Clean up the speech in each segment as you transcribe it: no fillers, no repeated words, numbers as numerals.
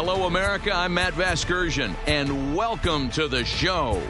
Hello, America. I'm Matt Vasgersian, and welcome to the show.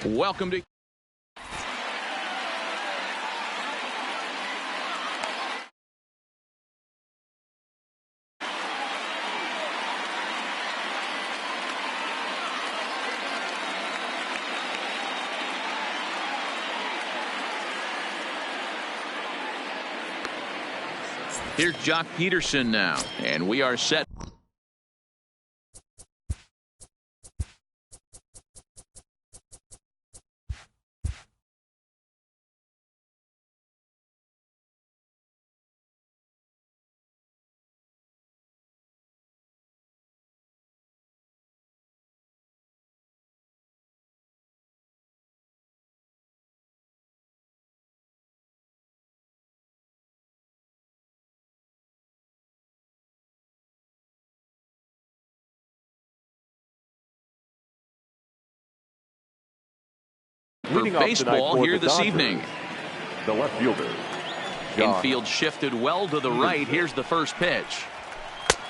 Welcome to Here's Jock Peterson now, and we are set. For baseball here this evening. The left fielder. Infield shifted well to the right. Here's the first pitch.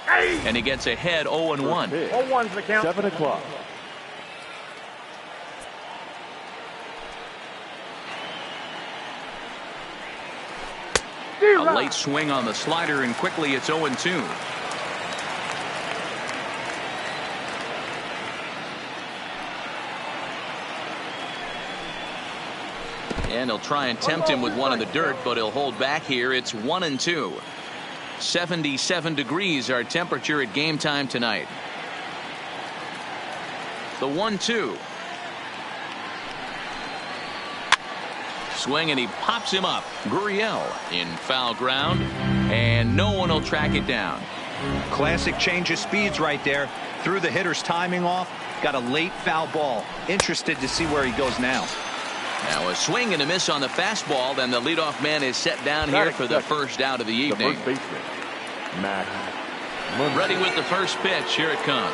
And he gets ahead 0-1. 0-1's the count. 7 o'clock. A late swing on the slider, and quickly it's 0-2. And he'll try and tempt him with one in the dirt, but he'll hold back here. It's 1-2. 77 degrees our temperature at game time tonight. The 1-2. Swing, and he pops him up. Gurriel in foul ground, and no one will track it down. Classic change of speeds right there. Threw the hitter's timing off. Got a late foul ball. Interested to see where he goes now. Now a swing and a miss on the fastball. Then the leadoff man is set down here for the first out of the evening. The first baseman, Max. Ready with the first pitch. Here it comes.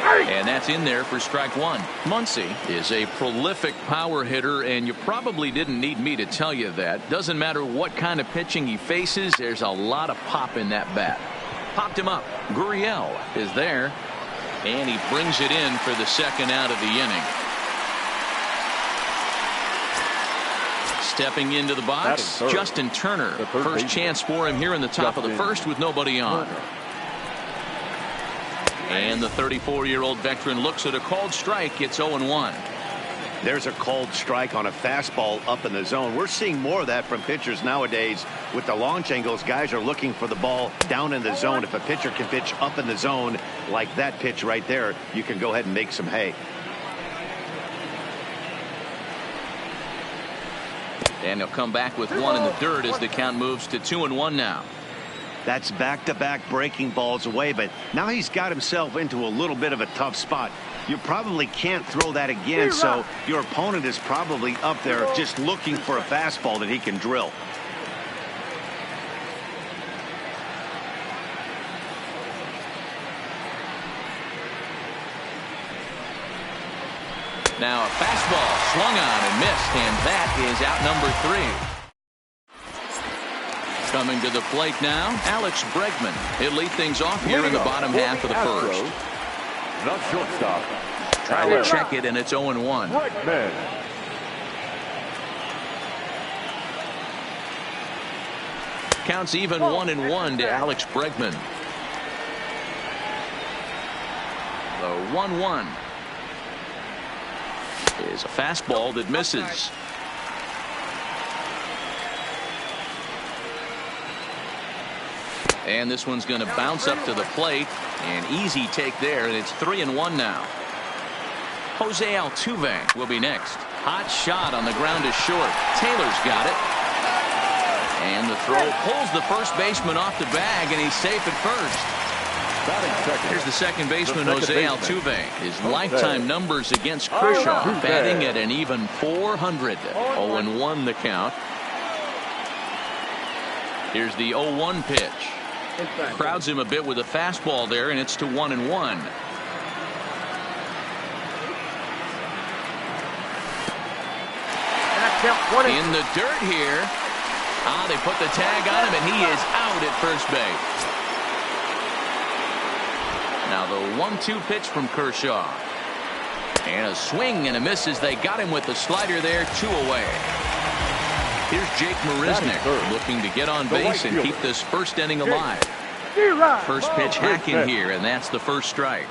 And that's in there for strike one. Muncy is a prolific power hitter, and you probably didn't need me to tell you that. Doesn't matter what kind of pitching he faces, there's a lot of pop in that bat. Popped him up. Gurriel is there, and he brings it in for the second out of the inning. Stepping into the box, Justin Turner. First chance for him here in the top of the first with nobody on. And the 34-year-old veteran looks at a called strike. It's 0-1. There's a called strike on a fastball up in the zone. We're seeing more of that from pitchers nowadays. With the launch angles, guys are looking for the ball down in the zone. If a pitcher can pitch up in the zone like that pitch right there, you can go ahead and make some hay. And he'll come back with one in the dirt as the count moves to 2-1 now. That's back-to-back breaking balls away, but now he's got himself into a little bit of a tough spot. You probably can't throw that again, so your opponent is probably up there just looking for a fastball that he can drill. Now a fastball swung on and missed, and that is out number 3. Coming to the plate now, Alex Bregman. He'll lead things off here in the bottom half of the first. The shortstop. Trying to check it, and it's 0-1. Bregman. Counts even 1-1 to Alex Bregman. The 1-1 is a fastball that misses. And this one's going to bounce up to the plate. An easy take there, and it's 3-1 now. Jose Altuve will be next. Hot shot on the ground is short. Taylor's got it. And the throw pulls the first baseman off the bag, and he's safe at first. Here's the second baseman, Jose Altuve. His lifetime numbers against Kershaw, batting at an even .400. 0-1 the count. Here's the 0-1 pitch. Crowds him a bit with a fastball there, and it's to 1-1. In the dirt here. They put the tag on him, and he is out at first base. Now the 1-2 pitch from Kershaw. And a swing and a miss as they got him with the slider there, 2 away. Here's Jake Marisnick looking to get on base and keep this first inning alive. First pitch hacking here, and that's the first strike.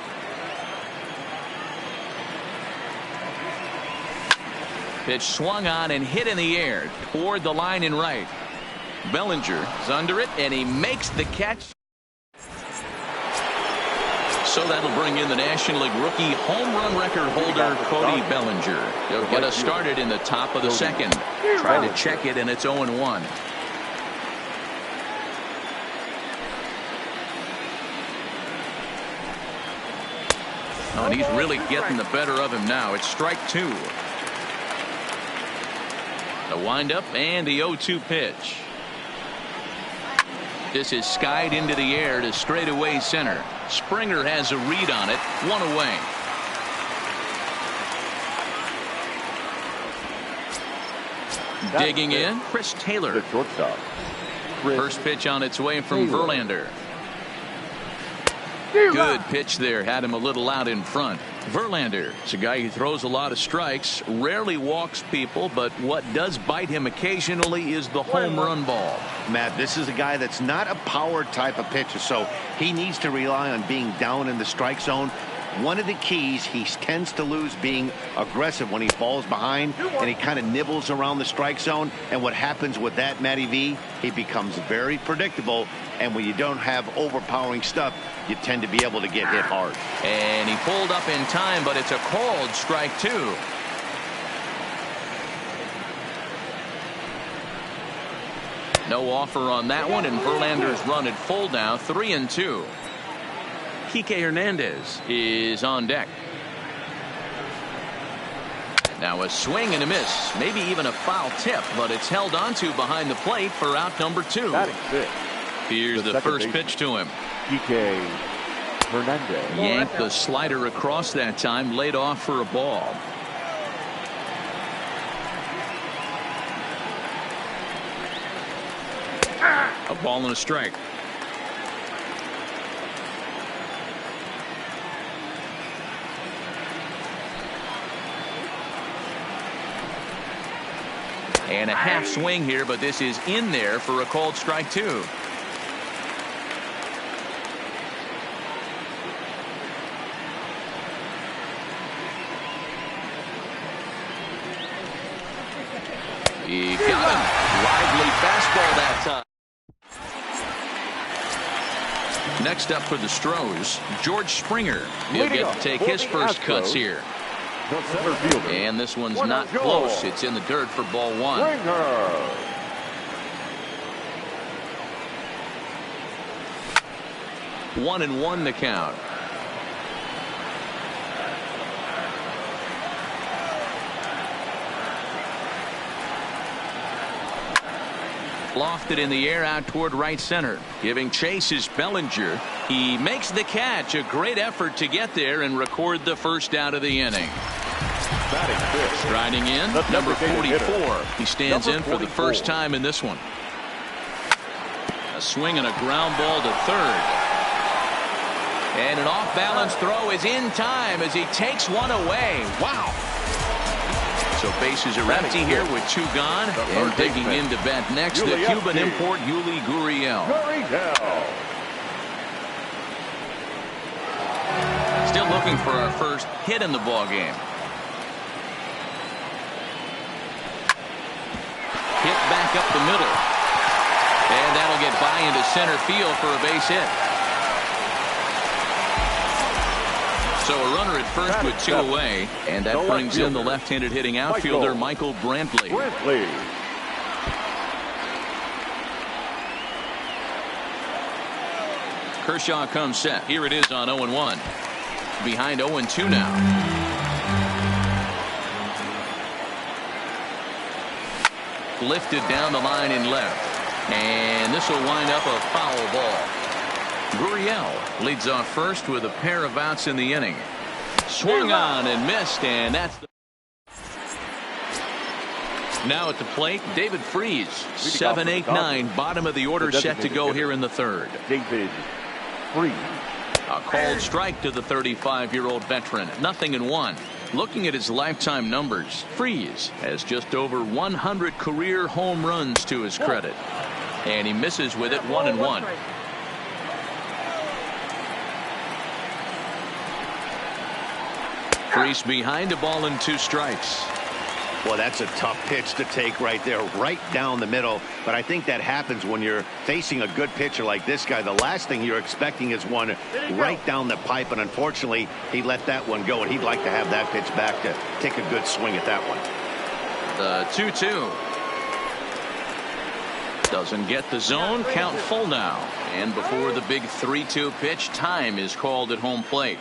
Pitch swung on and hit in the air toward the line in right. Bellinger is under it, and he makes the catch. So that'll bring in the National League rookie home run record holder Cody Bellinger. He'll get us started in the top of the second. Trying to check it, and it's 0-1. Oh, and he's really getting the better of him now. It's strike 2. The windup and the 0-2 pitch. This is skied into the air to straightaway center. Springer has a read on it. 1 away. Digging in, Chris Taylor. The shortstop. First pitch on its way from Verlander. Good pitch there. Had him a little out in front. Verlander is a guy who throws a lot of strikes, rarely walks people, but what does bite him occasionally is the home run ball. Matt, this is a guy that's not a power type of pitcher, so he needs to rely on being down in the strike zone. One of the keys, he tends to lose being aggressive when he falls behind, and he kind of nibbles around the strike zone. And what happens with that, Matty V, he becomes very predictable. And when you don't have overpowering stuff, you tend to be able to get hit hard. And he pulled up in time, but it's a called strike 2. No offer on that one, and Verlander's run at full now, 3-2. Kike Hernandez is on deck. Now a swing and a miss, maybe even a foul tip, but it's held onto behind the plate for out number 2. Here's the first pitch to him. Kike Hernandez. Yanked the slider across that time, laid off for a ball. A ball and a strike. And a half swing here, but this is in there for a called strike 2. He got him. Lively fastball that time. Next up for the Stros, George Springer. He'll get to take his first cuts here. And this one's not close. It's in the dirt for ball 1. 1-1 the count. Lofted in the air out toward right center. Giving chase is Bellinger. He makes the catch. A great effort to get there and record the first out of the inning. Striding in, number 44. He stands in for the first time in this one. A swing and a ground ball to third. And an off-balance throw is in time as he takes one away. Wow. So bases are empty here with 2 gone. And digging into bat next, the Cuban import Yuli Gurriel. Still looking for our first hit in the ball game. Hit back up the middle. And that'll get by into center field for a base hit. So a runner at first with 2 away, and that brings in the left-handed hitting outfielder Michael Brantley. Kershaw comes set. Here it is on 0-1. Behind 0-2 now. Lifted down the line in left. And this will wind up a foul ball. Gurriel leads off first with a pair of outs in the inning. Swung on and missed, and that's the... Now at the plate, David Freese. 7, 8, 9, bottom of the order set to go here in the third. David Freese. A called strike to the 35-year-old veteran. 0-1. Looking at his lifetime numbers, Freese has just over 100 career home runs to his credit. And he misses with it 1-1. Freese behind a ball and 2 strikes. Well, that's a tough pitch to take right there, right down the middle. But I think that happens when you're facing a good pitcher like this guy. The last thing you're expecting is one right down the pipe. And unfortunately, he let that one go. And he'd like to have that pitch back to take a good swing at that one. The 2-2. Doesn't get the zone. Count full now. And before the big 3-2 pitch, time is called at home plate.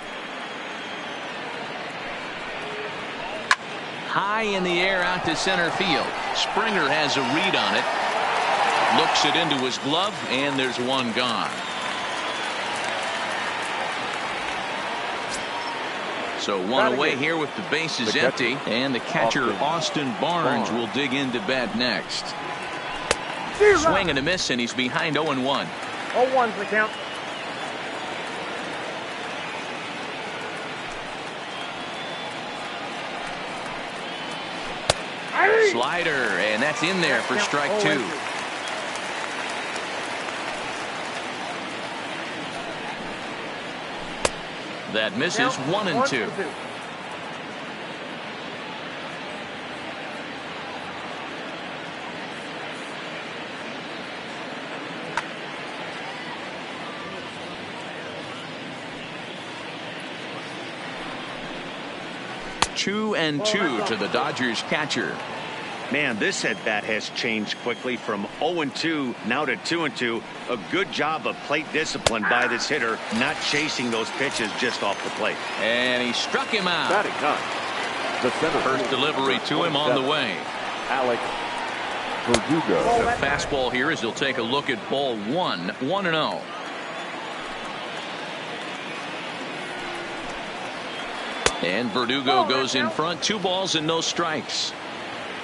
High in the air out to center field. Springer has a read on it. Looks it into his glove, and there's one gone. So one away here with the bases empty, and the catcher Austin Barnes will dig into bat next. Swing and a miss, and he's behind 0-1. 0-1's the count. Slider, and that's in there for strike 2. That misses. 1-2. 2-2 to the Dodgers catcher. Man, this at bat has changed quickly from 0-2 now to 2-2. A good job of plate discipline by this hitter, not chasing those pitches just off the plate. And he struck him out. Batting none. The center First delivery to him on the way. Alex Verdugo. The fastball here as he'll take a look at ball 1. 1-0. And Verdugo goes in front. 2 balls and no strikes.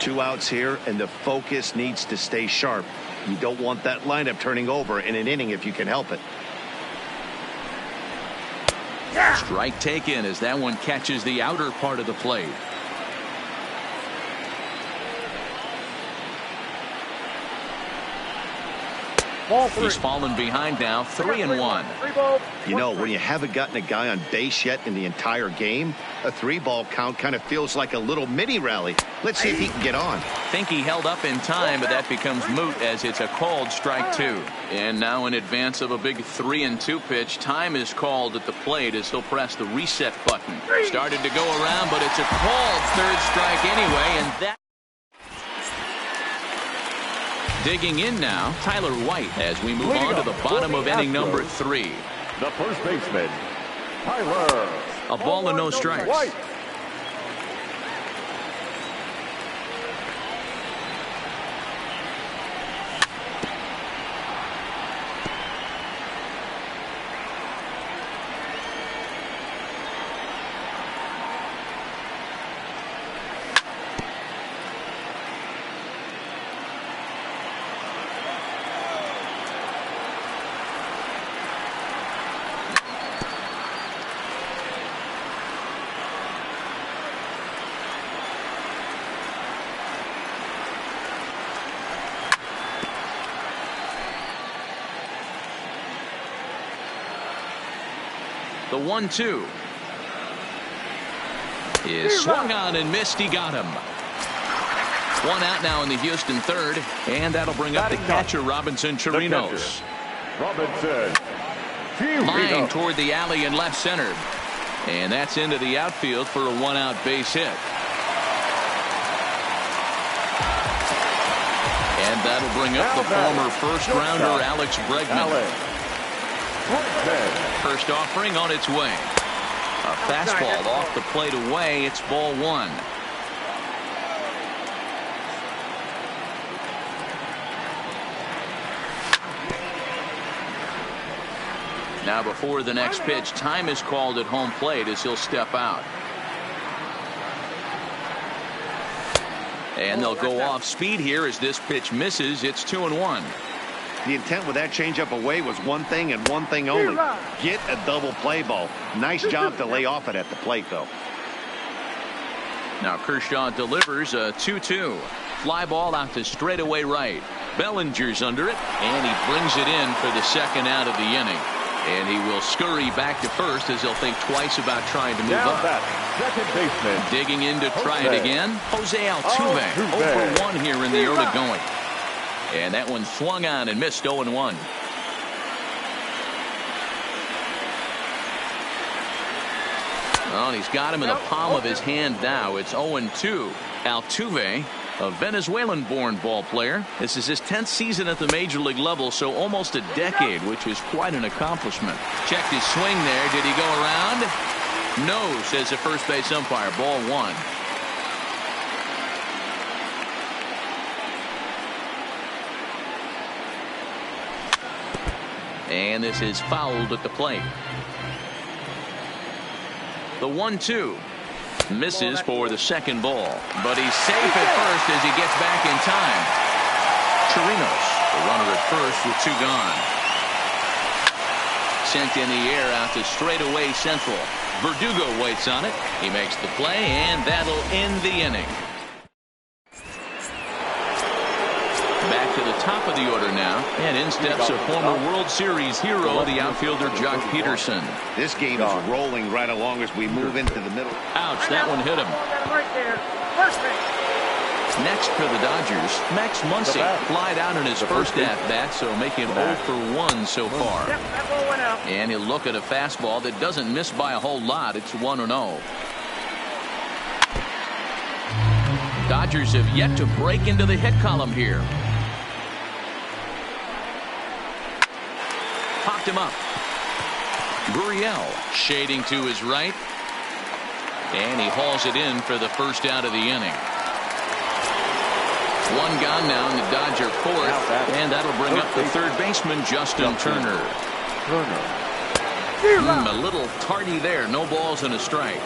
2 outs here, and the focus needs to stay sharp. You don't want that lineup turning over in an inning if you can help it. Strike taken as that one catches the outer part of the plate. He's fallen behind now. 3-1. You know, when you haven't gotten a guy on base yet in the entire game, a 3-ball count kind of feels like a little mini rally. Let's see if he can get on. Think he held up in time, but that becomes moot as it's a called strike 2. And now in advance of a big 3-2 pitch, time is called at the plate as he'll press the reset button. Started to go around, but it's a called 3rd strike anyway, and that. Digging in now, Tyler White as we move on to the bottom of inning number 3. The first baseman, Tyler. A ball and no strikes. White. The 1-2 is swung on and missed. He got him. 1 out now in the Houston 3rd, and that'll bring up the catcher Robinson Chirinos. Robinson. Lying toward the alley in left center, and that's into the outfield for a 1-out base hit. And that'll bring up the former first-rounder Alex Bregman. First offering on its way. A fastball off the plate away. It's ball 1. Now before the next pitch, time is called at home plate as he'll step out. And they'll go off speed here as this pitch misses. It's 2-1. The intent with that changeup away was one thing and one thing only. Get a double play ball. Nice job to lay off it at the plate, though. Now Kershaw delivers a 2-2. Fly ball out to straightaway right. Bellinger's under it, and he brings it in for the 2nd out of the inning. And he will scurry back to first as he'll think twice about trying to move up. Second baseman. Digging in to try it again. Jose Altuve. 0-1 here in the early going. And that one swung on and missed. 0-1. Well, he's got him in the palm of his hand now. It's 0-2. Altuve, a Venezuelan-born ball player. This is his 10th season at the major league level, so almost a decade, which is quite an accomplishment. Checked his swing there. Did he go around? No, says the first base umpire. Ball 1. And this is fouled at the plate. The 1-2 misses for the 2nd ball, but he's safe at first as he gets back in time. Chirinos, the runner at first with 2 gone. Sent in the air out to straightaway central. Verdugo waits on it. He makes the play, and that'll end the inning. Back back to the top of the order now. And in steps a former World Series hero, the outfielder Jock Peterson. This game is rolling right along as we move into the middle. Ouch, that one hit him. Right there. First base. Next for the Dodgers, Max Muncy flied out in his first at-bat, so making 0 for 1 so far. Yep, that ball went out. And he'll look at a fastball that doesn't miss by a whole lot. It's 1-0. Dodgers have yet to break into the hit column here. Popped him up. Gurriel shading to his right. And he hauls it in for the first out of the inning. One gone now in the Dodger fourth, and that'll bring up the third baseman, Justin Turner. A little tardy there. No balls and a strike.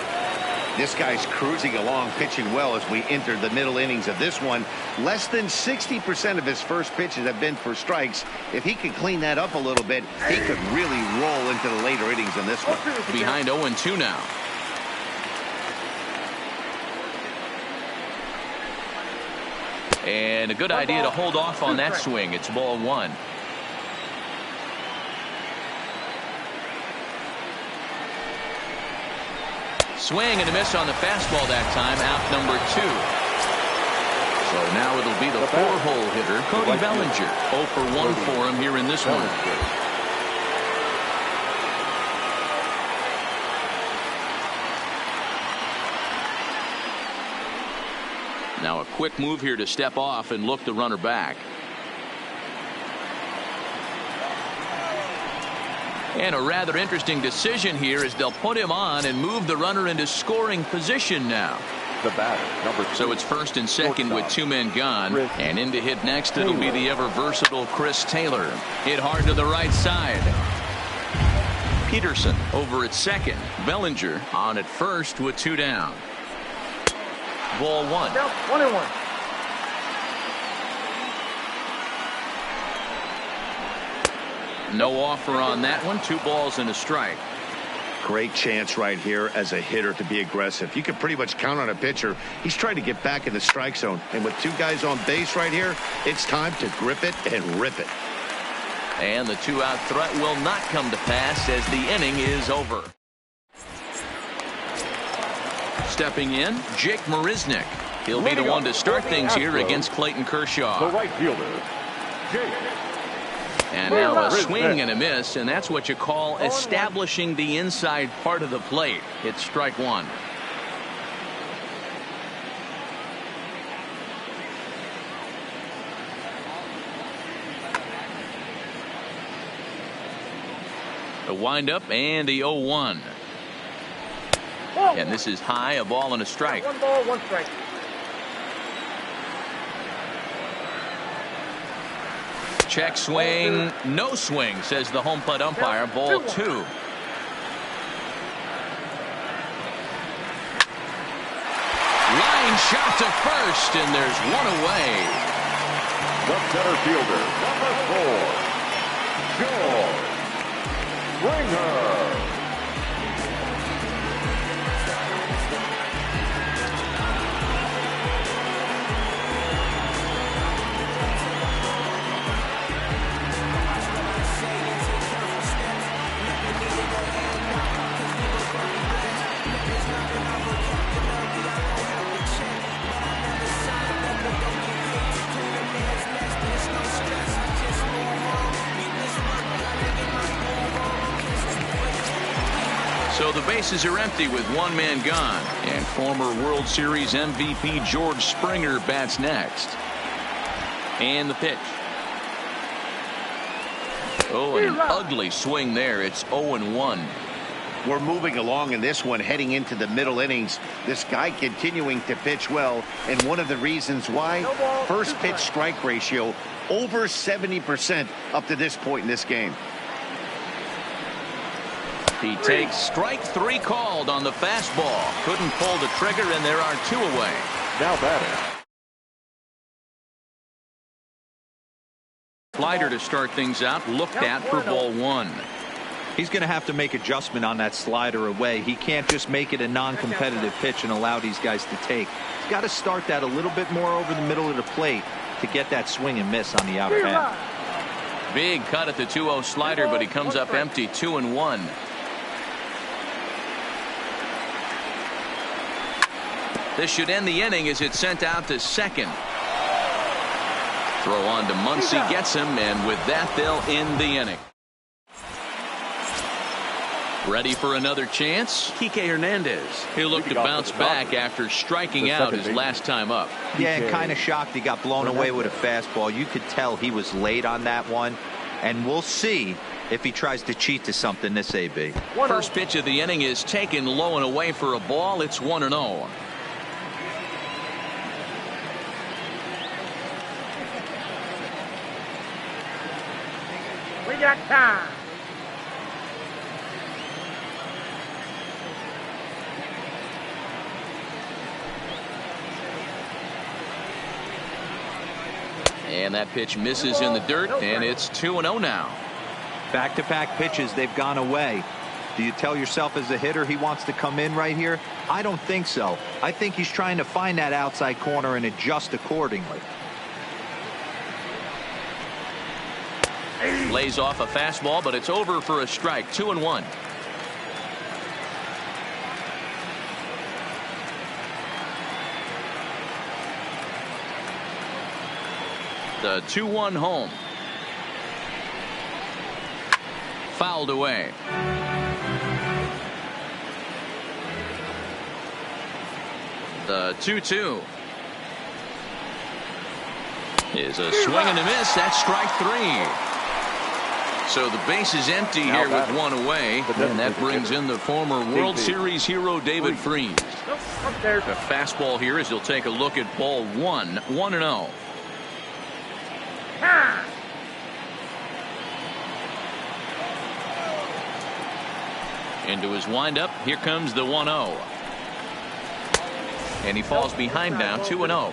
This guy's cruising along, pitching well as we enter the middle innings of this one. Less than 60% of his first pitches have been for strikes. If he could clean that up a little bit, he could really roll into the later innings in this one. Behind 0-2 now. And a good idea to hold off on that swing. It's ball 1. Swing and a miss on the fastball that time. Out number 2. So now it'll be the 4-hole hitter, Cody Bellinger. 0 for 1 for him here in this one. Now a quick move here to step off and look the runner back. And a rather interesting decision here as they'll put him on and move the runner into scoring position now. The batter, number 2. So it's first and second with 2 men gone. And in to hit next, it'll be the ever-versatile Chris Taylor. Hit hard to the right side. Peterson over at second. Bellinger on at first with 2 down. Ball 1. 1-1. No offer on that one. 2 balls and a strike. Great chance right here as a hitter to be aggressive. You can pretty much count on a pitcher. He's trying to get back in the strike zone. And with 2 guys on base right here, it's time to grip it and rip it. And the 2-out threat will not come to pass as the inning is over. Stepping in, Jake Marisnick. He'll be the one to start things here against Clayton Kershaw. The right fielder, Jake. And now a swing and a miss, and that's what you call establishing the inside part of the plate. It's strike 1. The windup and the 0-1. And this is high, a ball and a strike. 1 ball, 1 strike. Check swing, no swing, says the home plate umpire. Ball 2. Line shot to first, and there's 1 away. The center fielder, number 4, George Springer. So the bases are empty with 1 man gone. And former World Series MVP George Springer bats next. And the pitch. Oh, and an ugly swing there. It's 0-1. We're moving along in this one, heading into the middle innings. This guy continuing to pitch well, and one of the reasons why, first pitch strike ratio over 70% up to this point in this game. He takes strike 3 called on the fastball. Couldn't pull the trigger, and there are 2 away. Now batting. Slider to start things out, looked at for ball 1. He's going to have to make adjustment on that slider away. He can't just make it a non-competitive pitch and allow these guys to take. He's got to start that a little bit more over the middle of the plate to get that swing and miss on the outer half. Big cut at the 2-0 slider, but he comes up empty, 2-1. This should end the inning as it's sent out to second. Throw on to Muncy, gets him, and with that, they'll end the inning. Ready for another chance? Kike Hernandez. He'll look to bounce back after striking out his last time up. Yeah, and kind of shocked he got blown away with a fastball. You could tell he was late on that one. And we'll see if he tries to cheat to something this AB. First pitch of the inning is taken low and away for a ball. It's 1-0. We got time. And that pitch misses in the dirt, and it's 2-0 now. Back-to-back pitches, they've gone away. Do you tell yourself as a hitter he wants to come in right here? I don't think so. I think he's trying to find that outside corner and adjust accordingly. Lays off a fastball, but it's over for a strike. 2-1. The 2-1 home. Fouled away. The 2-2 is a swing and a miss. That's strike 3. So the base is empty here with one away, and that brings in the former World Series hero David Freese. The fastball here as he'll take a look at ball 1, 1-0. Into his windup, here comes the 1-0. And he falls behind now, 2-0.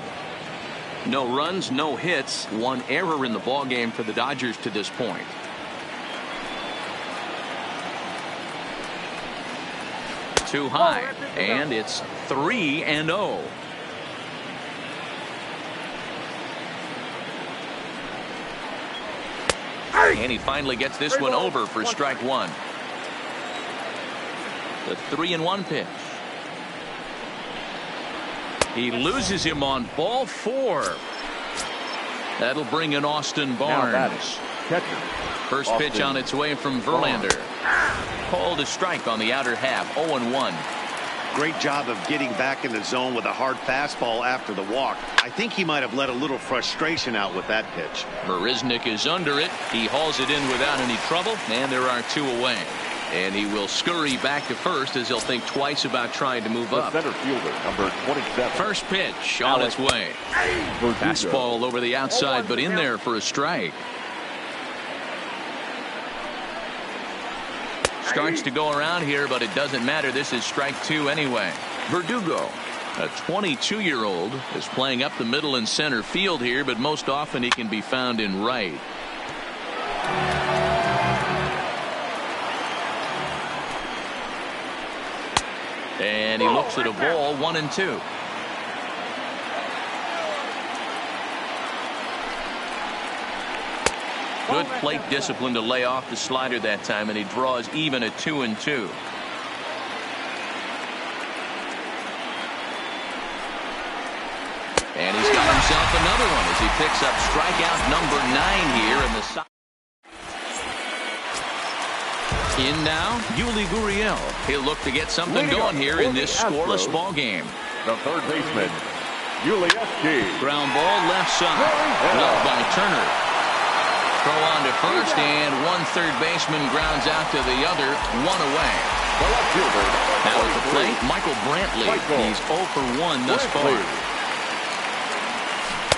No runs, no hits, one error in the ballgame for the Dodgers to this point. Too high, and it's 3-0. And he finally gets this one over for strike 1. The 3-1 pitch. He loses him on ball 4. That'll bring in Austin Barnes. First pitch on its way from Verlander. Called a strike on the outer half. 0-1. Great job of getting back in the zone with a hard fastball after the walk. I think he might have let a little frustration out with that pitch. Marisnick is under it. He hauls it in without any trouble, and there are 2 away. And he will scurry back to first as he'll think twice about trying to move up. Center fielder, number 27. First pitch on its way. Fastball over the outside, but in there for a strike. Starts to go around here, but it doesn't matter. This is strike 2 anyway. Verdugo, a 22-year-old, is playing up the middle and center field here, but most often he can be found in right. And he looks at a ball, 1-2. Good plate discipline to lay off the slider that time, and he draws even at 2-2. And he's got himself another one as he picks up strikeout number 9 here in the side. In now, Yuli Gurriel. He'll look to get something going here in this scoreless ball game. The third baseman, geee-mulah2k3's. Ground ball left side. Left by Turner. Throw on to first, and one third baseman grounds out to the other, 1 away. Now at the plate, Michael Brantley. He's 0 for 1 thus far.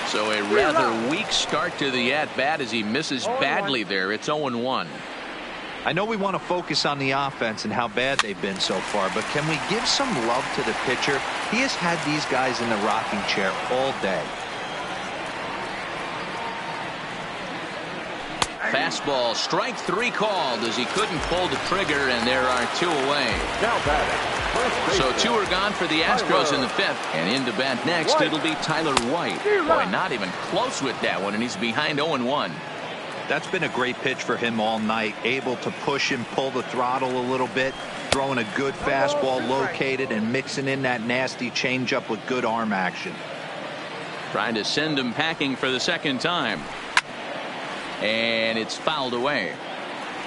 So a rather weak start to the at-bat as he misses badly there. It's 0-1. I know we want to focus on the offense and how bad they've been so far, but can we give some love to the pitcher? He has had these guys in the rocking chair all day. Fastball, strike 3 called as he couldn't pull the trigger, and there are 2 away. Now batting, So 2 are gone for the Astros in the 5th. And in to bat next, it'll be Tyler White. Boy, not even close with that one, and he's behind 0-1. That's been a great pitch for him all night. Able to push and pull the throttle a little bit. Throwing a good fastball located and mixing in that nasty changeup with good arm action. Trying to send him packing for the 2nd time. And it's fouled away.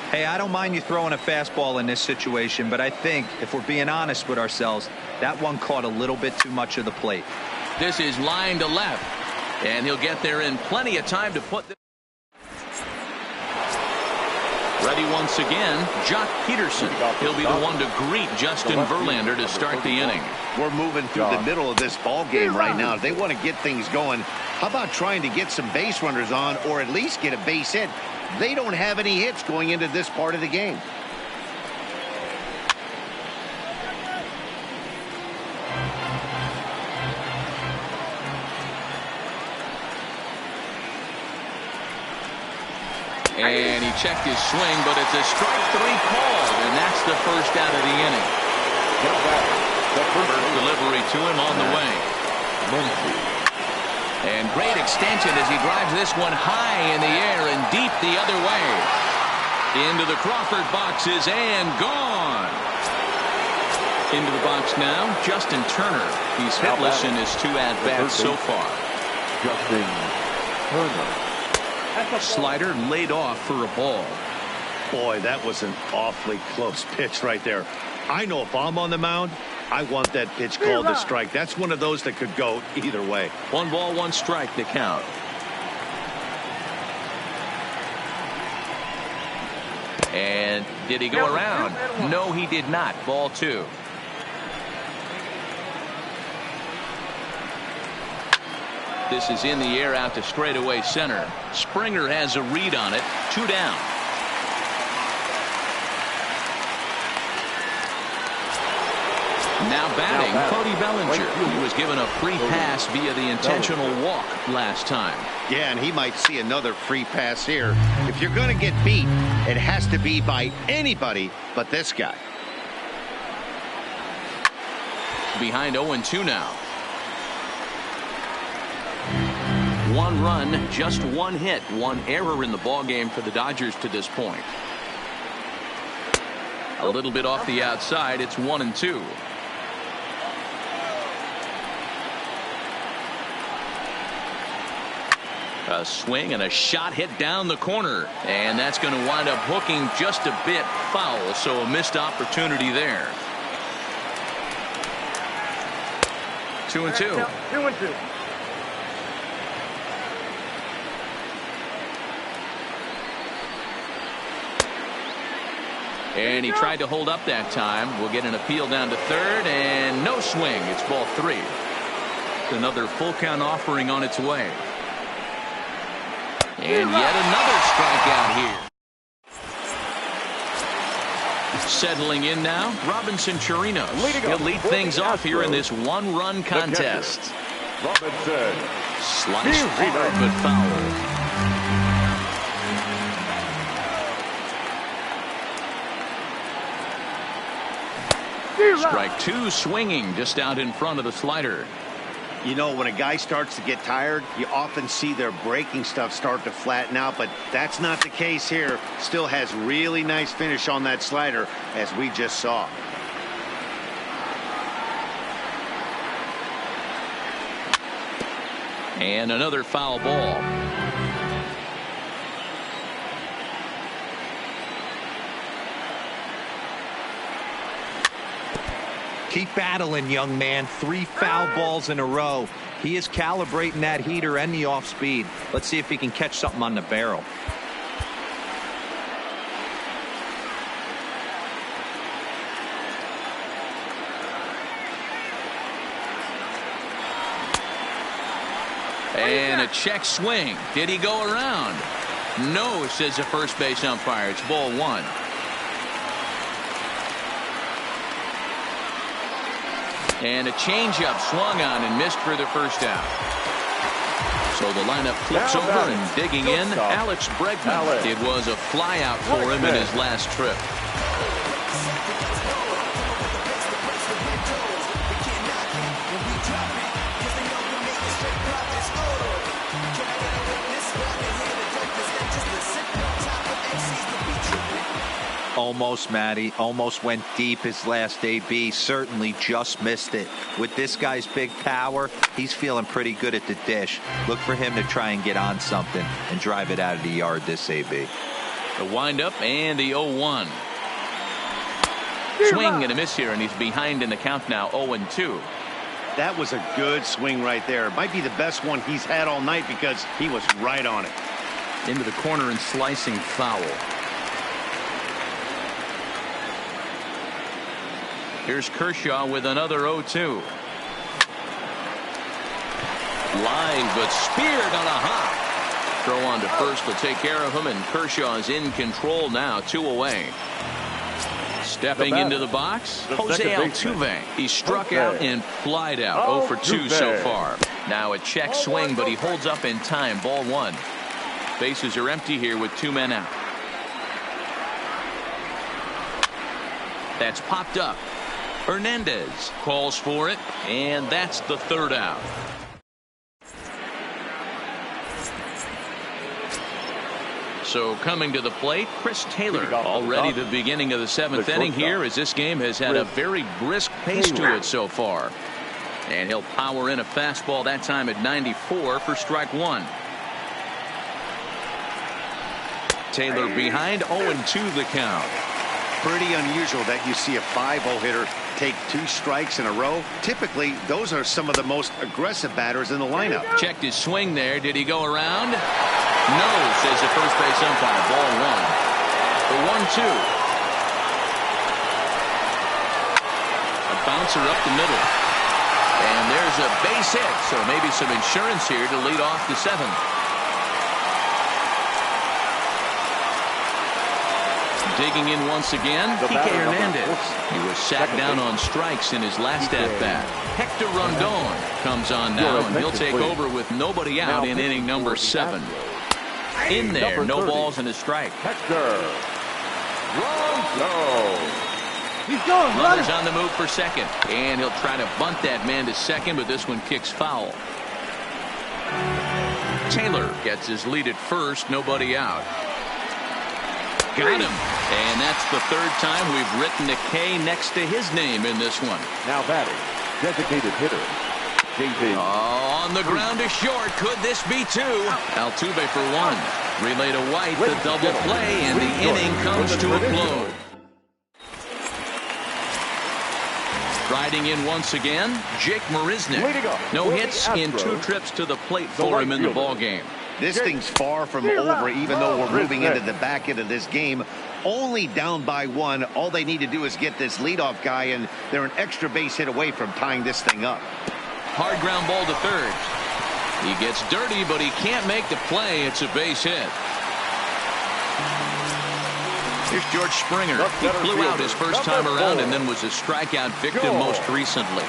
Hey, I don't mind you throwing a fastball in this situation, but I think, if we're being honest with ourselves, that one caught a little bit too much of the plate. This is line to left. And he'll get there in plenty of time to put this. Ready once again, Jock Peterson. He'll be the one to greet Justin Verlander to start the inning. We're moving through the middle of this ball game right now. If they want to get things going, how about trying to get some base runners on, or at least get a base hit? They don't have any hits going into this part of the game. And he checked his swing, but it's a strike 3 call, and that's the first out of the inning. First delivery to him on the way. And great extension as he drives this one high in the air and deep the other way. Into the Crawford boxes and gone. Into the box now, Justin Turner. He's hitless in his 2 at-bats so far. Justin Turner. Slider laid off for a ball. Boy, that was an awfully close pitch right there. I know if I'm on the mound, I want that pitch called a strike. That's one of those that could go either way. 1 ball, 1 strike to count. And did he go around? No, he did not. Ball 2. This is in the air out to straightaway center. Springer has a read on it. 2 down. Now batting, Cody Bellinger. He was given a free pass via the intentional walk last time. Yeah, and he might see another free pass here. If you're going to get beat, it has to be by anybody but this guy. Behind 0-2 now. 1 run, just 1 hit, 1 error in the ball game for the Dodgers to this point. A little bit off the outside. It's 1-2. A swing and a shot hit down the corner, and that's going to wind up hooking just a bit foul, so a missed opportunity there. 2-2. 2-2. And he tried to hold up that time. We'll get an appeal down to 3rd, and no swing. It's ball 3. Another full count offering on its way. And yet another strikeout here. Settling in now, Robinson Chirinos. He'll lead things off here in this 1-run contest. Robinson. Sliced hard but foul. Strike 2 swinging just out in front of the slider. You know, when a guy starts to get tired, you often see their breaking stuff start to flatten out, but that's not the case here. Still has really nice finish on that slider, as we just saw. And another foul ball. Keep battling, young man. 3 foul balls in a row. He is calibrating that heater and the off speed. Let's see if he can catch something on the barrel. And a check swing. Did he go around? No, says the first base umpire. It's ball 1. And a changeup swung on and missed for the first out. So the lineup flips over and digging in, Alex Bregman. It was a flyout for him in his last trip. Almost, Matty. Almost went deep his last AB. Certainly just missed it. With this guy's big power, he's feeling pretty good at the dish. Look for him to try and get on something and drive it out of the yard this AB. The windup and the 0-1. Swing and a miss here, and he's behind in the count now, 0-2. That was a good swing right there. It might be the best one he's had all night because he was right on it. Into the corner and slicing foul. Here's Kershaw with another 0-2. Line, but speared on a hop. Throw on to first will take care of him, and Kershaw's in control now, 2 away. Stepping into the box, Jose Altuve. He struck out and flied out. 0 for 2 so far. Now a check swing, but he holds up in time. Ball 1. Bases are empty here with 2 men out. That's popped up. Hernandez calls for it, and that's the 3rd out. So coming to the plate, Chris Taylor. Already the beginning of the 7th inning here, as this game has had a very brisk pace to it so far. And he'll power in a fastball that time at 94 for strike 1. Taylor behind, 0-2 the count. Pretty unusual that you see a 5-0 hitter take 2 strikes in a row. Typically, those are some of the most aggressive batters in the lineup. Checked his swing there. Did he go around? No, says the first base umpire. Ball 1. The 1-2. A bouncer up the middle. And there's a base hit, so maybe some insurance here to lead off the 7th. Digging in once again, Kike Hernandez. He was sat down on strikes in his last at-bat. Hector Rondon comes on now, and he'll take over with nobody out in inning number 7. In there, no balls and a strike. Hector Rondon. He's going. Runners on the move for second, and he'll try to bunt that man to second, but this one kicks foul. Taylor gets his lead at first, nobody out. Got him. And that's the 3rd time we've written a K next to his name in this one. Now batting, designated hitter, geee-mulah2k3's. On the ground to short. Could this be 2? Altuve for 1. Relay to White, the double play, and the inning comes to a close. Riding in once again, Jake Marisnick. No hits in 2 trips to the plate for him in the ballgame. This thing's far from over, even though we're moving into the back end of this game. Only down by 1. All they need to do is get this leadoff guy, and they're an extra base hit away from tying this thing up. Hard ground ball to 3rd. He gets dirty, but he can't make the play. It's a base hit. Here's George Springer. He flew out his first time around and then was a strikeout victim most recently.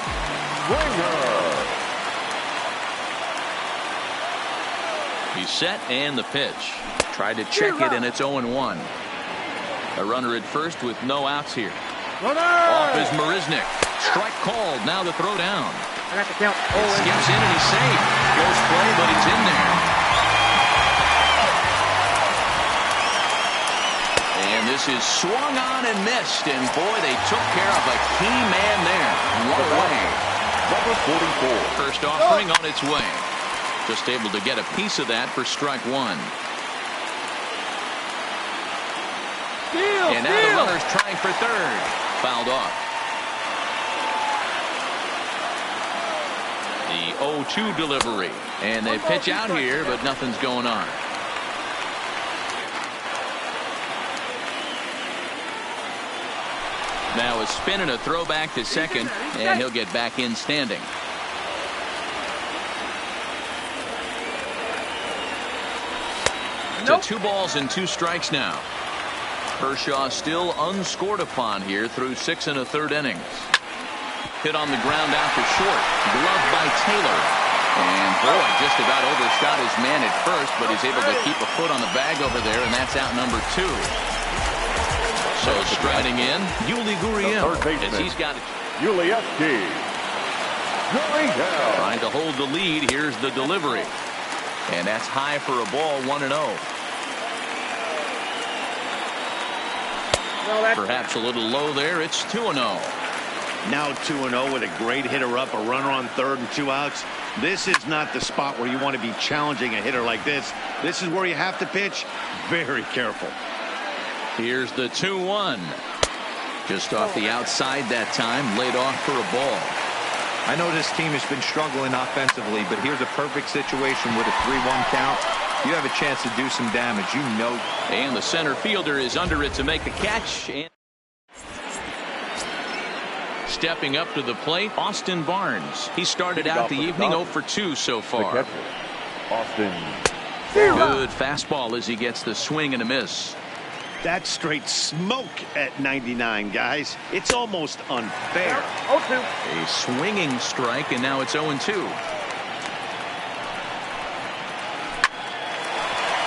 He's set, and the pitch. Tried to check it, and it's 0-1. A runner at first with no outs here. Off is Marisnick. Strike called. Now the throw down. I got the count. Skips in, and he's safe. Close play, but he's in there. And this is swung on and missed. And boy, they took care of a key man there. 1 away. Number 44. First offering on its way. Just able to get a piece of that for strike 1. And now the runner's trying for 3rd. Fouled off. The 0-2 delivery. And they pitch out here, but nothing's going on. Now a spin and a throw back to second, and he'll get back in standing. To 2 balls and 2 strikes now. Kershaw still unscored upon here through 6 1/3 innings. Hit on the ground out to short. Gloved by Taylor. And boy, just about overshot his man at first, but he's able to keep a foot on the bag over there, and that's out number 2. So striding in, geee-mulah2k3's, as he's got it. geee-mulah2k3's. Trying to hold the lead. Here's the delivery. And that's high for a ball, 1-0. Perhaps a little low there. It's 2-0. Now 2-0 with a great hitter up, a runner on third and 2 outs. This is not the spot where you want to be challenging a hitter like this. This is where you have to pitch very careful. Here's the 2-1. Just off the outside that time, laid off for a ball. I know this team has been struggling offensively, but here's a perfect situation with a 3-1 count. You have a chance to do some damage, you know. And the center fielder is under it to make the catch. And stepping up to the plate, Austin Barnes. He started out the evening 0 for 2 so far. Austin. Good fastball as he gets the swing and a miss. That's straight smoke at 99, guys. It's almost unfair. A swinging strike, and now it's 0-2.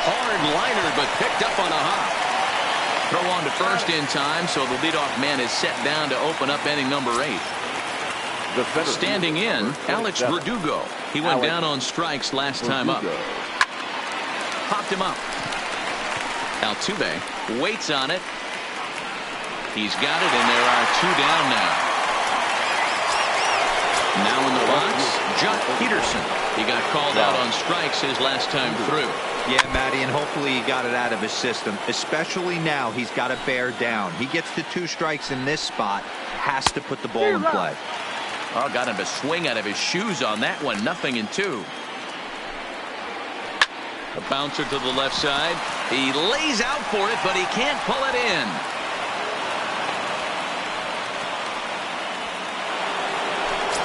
Hard liner, but picked up on a hop. Throw on to first in time, so the leadoff man is set down to open up inning number 8. Standing in, Alex Verdugo. He went down on strikes last time up. Popped him up. Altuve waits on it. He's got it, and there are 2 down now. Now in the box, Jock Peterson. He got called out on strikes his last time through. Yeah, Matty, and hopefully he got it out of his system. Especially now, he's got to bear down. He gets the 2 strikes in this spot, has to put the ball in play. Oh, got him to swing out of his shoes on that one. 0-2. A bouncer to the left side. He lays out for it, but he can't pull it in.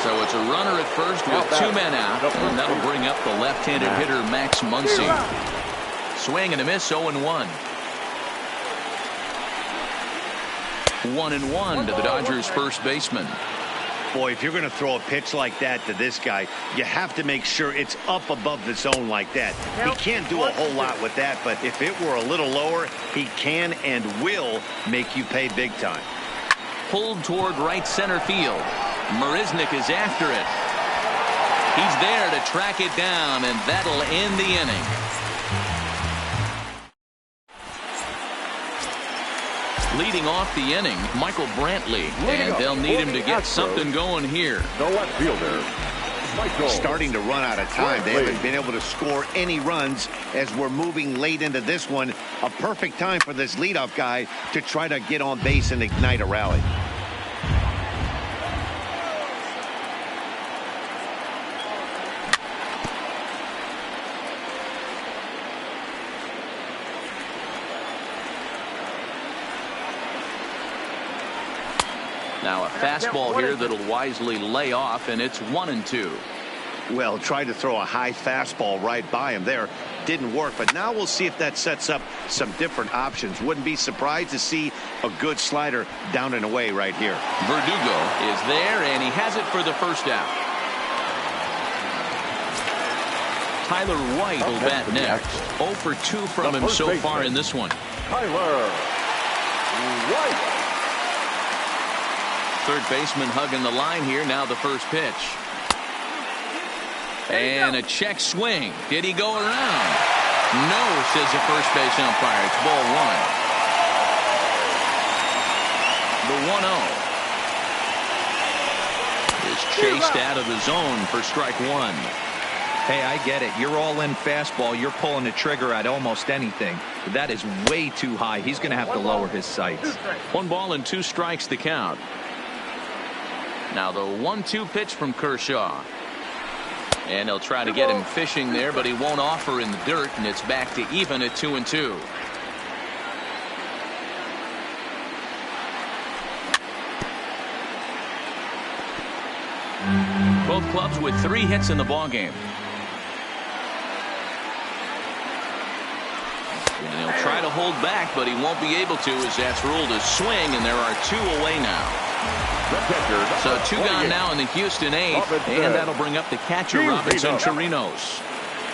So it's a runner at first with 2 men out, and that'll bring up the left-handed hitter Max Muncy. Swing and a miss, 0-1. 1-1 to the Dodgers' first baseman. Boy, if you're going to throw a pitch like that to this guy, you have to make sure it's up above the zone like that. He can't do a whole lot with that, but if it were a little lower, he can and will make you pay big time. Pulled toward right center field. Marisnik is after it. He's there to track it down, and that'll end the inning. Leading off the inning, Michael Brantley, and they'll need him to get something going here. The left fielder, Michael. Starting to run out of time. They haven't been able to score any runs as we're moving late into this one. A perfect time for this leadoff guy to try to get on base and ignite a rally. Now a fastball here that'll wisely lay off, and it's 1-2. Well, tried to throw a high fastball right by him there. Didn't work, but now we'll see if that sets up some different options. Wouldn't be surprised to see a good slider down and away right here. Verdugo is there, and he has it for the first out. Tyler White will bat next. 0 for 2 from him so far in this one. Tyler White. Third baseman hugging the line here. Now the first pitch. And a check swing. Did he go around? No, says the first base umpire. It's ball 1. The 1-0 is chased out of the zone for strike 1. Hey, I get it. You're all in fastball. You're pulling the trigger at almost anything. But that is way too high. He's going to have to lower his sights. 1 ball and 2 strikes the count. Now the 1-2 pitch from Kershaw. And he'll try to get him fishing there, but he won't offer in the dirt, and it's back to even at 2-2. Both clubs with 3 hits in the ballgame. And he'll try to hold back, but he won't be able to, as that's ruled a swing, and there are 2 away now. The catcher, So 2 gone 28. now in the Houston 8th, and that'll bring up the catcher, Robinson Chirinos.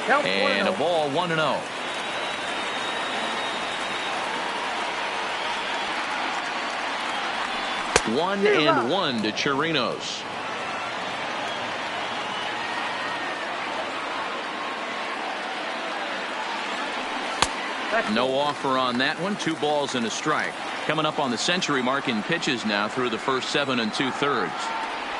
Count And a ball 1-0. One and 1 to Chirinos. No offer on that one. 2 balls and a strike. Coming up on the century mark in pitches now through the first 7 2/3.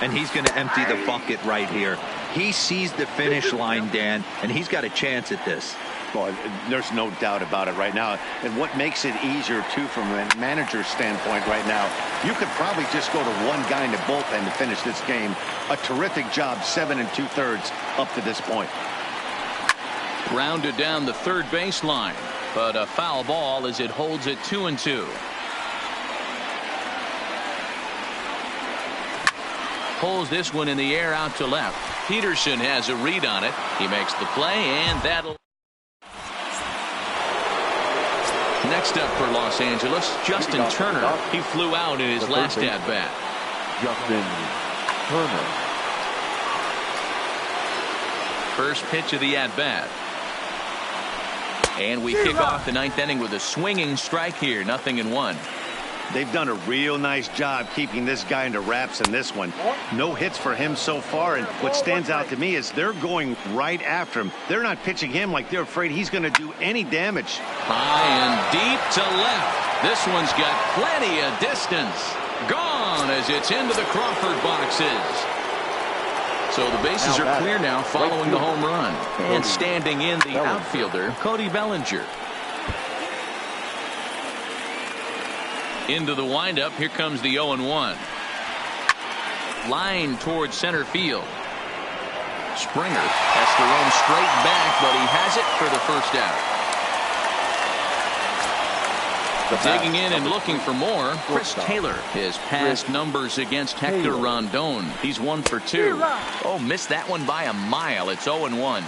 And he's going to empty the bucket right here. He sees the finish line, Dan, and he's got a chance at this. Well, there's no doubt about it right now. And what makes it easier, too, from a manager's standpoint right now, you could probably just go to one guy in the bullpen to finish this game. A terrific job, 7 2/3 up to this point. Grounded down the third baseline, but a foul ball as it holds it 2-2. Pulls this one in the air out to left. Peterson has a read on it. He makes the play, and that'll. Next up for Los Angeles, Justin Turner. He flew out in his last at-bat. Justin Turner. First pitch of the at-bat. And we kick off the 9th inning with a swinging strike here. 0-1. They've done a real nice job keeping this guy into wraps in this one. No hits for him so far, and what stands out to me is they're going right after him. They're not pitching him like they're afraid he's going to do any damage. High and deep to left. This one's got plenty of distance. Gone as it's into the Crawford boxes. So the bases are clear now following the home run. And standing in the outfielder, Cody Bellinger. Into the windup. Here comes the 0-1. Line towards center field. Springer has to run straight back, but he has it for the first out. Digging in and looking for more, Chris Taylor. His past numbers against Hector Rondon. He's 1 for 2. Oh, missed that one by a mile. It's 0-1.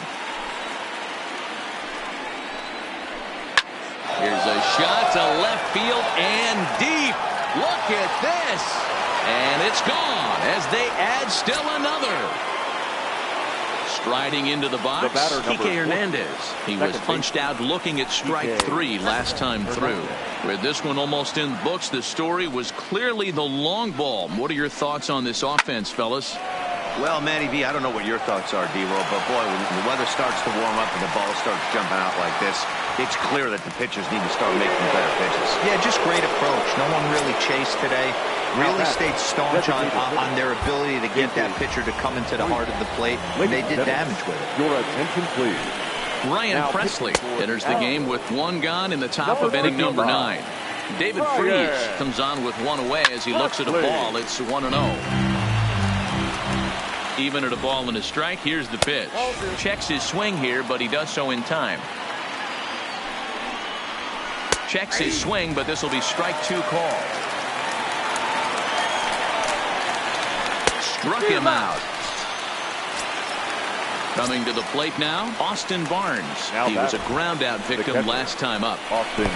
Here's a shot to left field and deep. Look at this. And it's gone as they add still another. Striding into the box, Kike Hernandez. He was punched out looking at strike 3 last time through. With this one almost in the books, the story was clearly the long ball. What are your thoughts on this offense, fellas? Well, Matty V, I don't know what your thoughts are, D-Roll, but boy, when the weather starts to warm up and the ball starts jumping out like this, it's clear that the pitchers need to start making better pitches. Yeah, just great approach. No one really chased today. Really stayed staunch on their ability to get that pitcher to come into the heart of the plate. They did damage with it. Your attention, please. Ryan Presley enters the game with 1 gone in the top of inning number 9. David Freese comes on with 1 away as he looks at a ball. It's 1-0. Even at a ball and a strike. Here's the pitch. Checks his swing here, but he does so in time. Checks his swing, but this will be strike 2 call. Struck him out. Coming to the plate now, Austin Barnes. He was a ground out victim last time up. Austin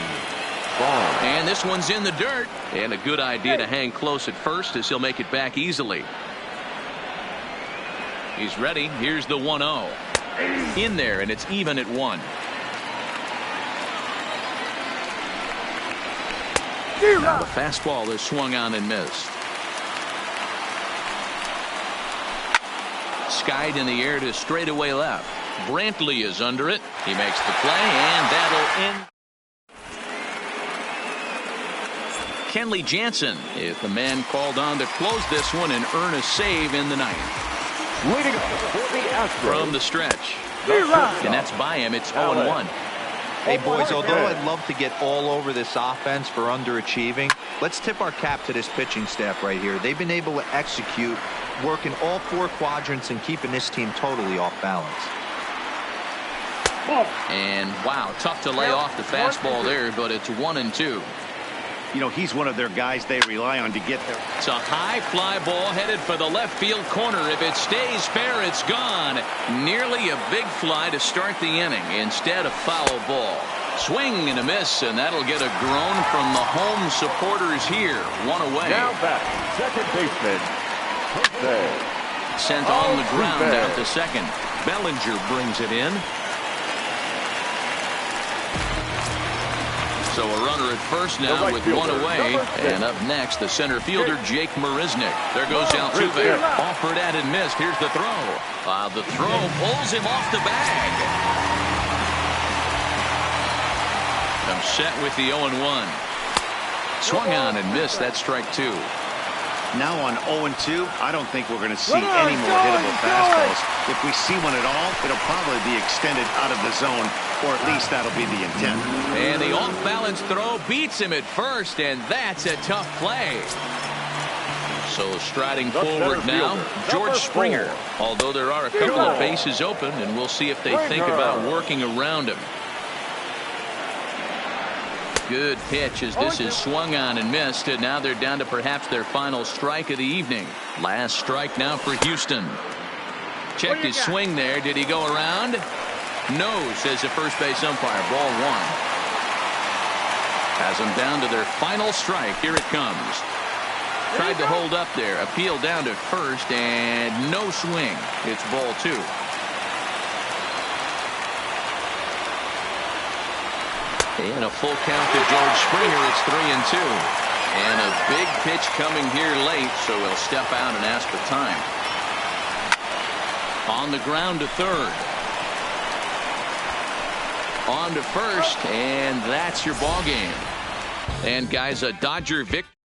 Barnes. And this one's in the dirt. And a good idea to hang close at first as he'll make it back easily. He's ready. Here's the 1-0. In there, and it's even at 1. Now the fastball is swung on and missed. Skied in the air to straightaway left. Brantley is under it. He makes the play, and that'll end. Kenley Jansen is the man called on to close this one and earn a save in the 9th. Leading up for the Astros. From the stretch. And that's by him. It's 0-1. Hey, boys, although I'd love to get all over this offense for underachieving, let's tip our cap to this pitching staff right here. They've been able to execute, working all 4 quadrants and keeping this team totally off balance. And, wow, tough to lay off the fastball there, but it's 1-2. You know, he's one of their guys they rely on to get there. It's a high fly ball headed for the left field corner. If it stays fair, it's gone. Nearly a big fly to start the inning. Instead, a foul ball. Swing and a miss, and that'll get a groan from the home supporters here. One away. Now back, second baseman, Jose. Sent on the ground out to second. Bellinger brings it in. So a runner at first now with one away. And up next, the center fielder, Jake Marisnick. There goes Altuve. Offered at and missed. Here's the throw. The throw pulls him off the bag. I'm set with the 0-1. Swung on and missed. That's strike two. Now on 0-2, I don't think we're going to see any more hittable fastballs. If we see one at all, it'll probably be extended out of the zone, or at least that'll be the intent. And the off-balance throw beats him at first, and that's a tough play. So striding forward now, George Springer. Although there are a couple of bases open, and we'll see if they think about working around him. Good pitch as this is swung on and missed, and now they're down to perhaps their final strike of the evening. Last strike now for Houston. Checked his swing there. Did he go around? No, says the first base umpire. Ball one. Has them down to their final strike. Here it comes. Tried to hold up there. Appeal down to first, and no swing. It's ball two. And a full count to George Springer. It's 3-2. And a big pitch coming here late, so he'll step out and ask for time. On the ground to third. On to first, and that's your ball game. And guys, a Dodger victory.